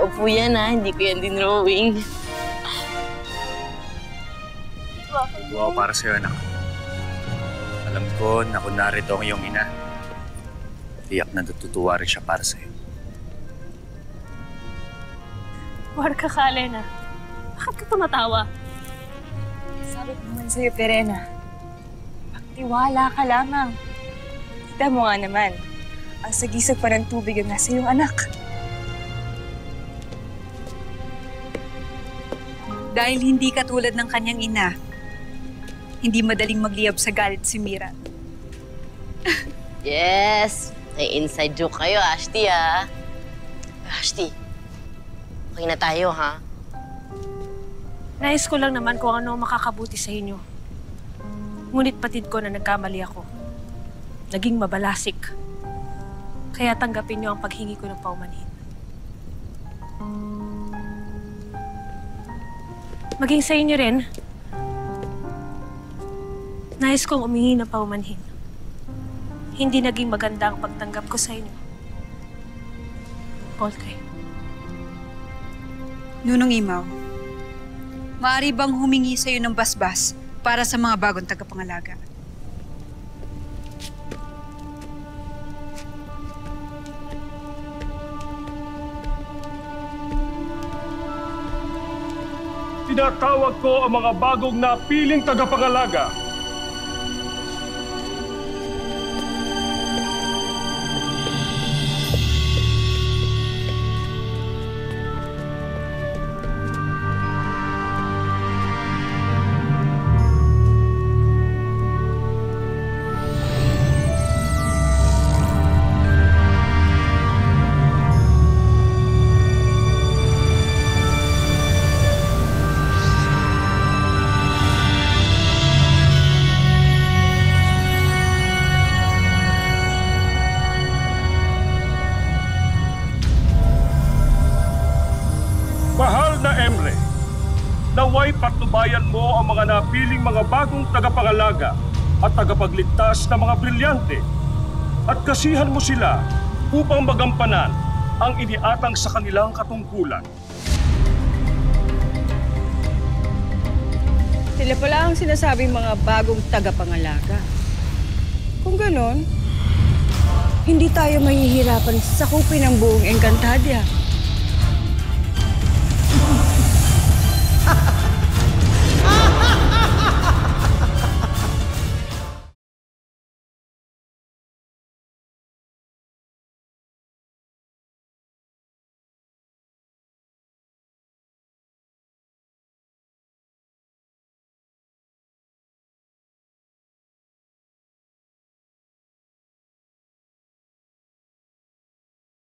Opo yan hindi ko yan dinrawing. Wow, para sa'yo, anak. Alam ko na kung narito ang iyong ina, tiyak na natutuwa rin siya para sa'yo. Huwag ka, Alena. Bakit ka tumatawa? Sabi ko naman sa'yo, Perena, pagtiwala ka lamang. Kita mo nga naman, ang sagisag pa ng tubig ang nasa iyong anak. Dahil hindi katulad ng kanyang ina, hindi madaling magliyab sa galit si Mira. Yes! May inside joke kayo, Ashti, Ashti, okay na tayo, ha? Nais ko lang naman kung ano makakabuti sa inyo. Ngunit patid ko na nagkamali ako. Naging mabalasik. Kaya tanggapin niyo ang paghingi ko ng paumanhin. Maging sa inyo rin, nais kong umingi ng paumanhin. Hindi naging maganda ang pagtanggap ko sa inyo. Polkay. Nunong Imaw, maaari bang humingi sa'yo ng basbas para sa mga bagong tagapangalaga? Tinatawag ko ang mga bagong napiling tagapangalaga. Mahal na Emre, naway patnubayan mo ang mga napiling mga bagong tagapangalaga at tagapagligtas na mga brilyante at kasihan mo sila upang magampanan ang iniatang sa kanilang katungkulan. Sila pala ang sinasabing mga bagong tagapangalaga. Kung ganon, hindi tayo mahihirapan sakupin ang buong Encantadia.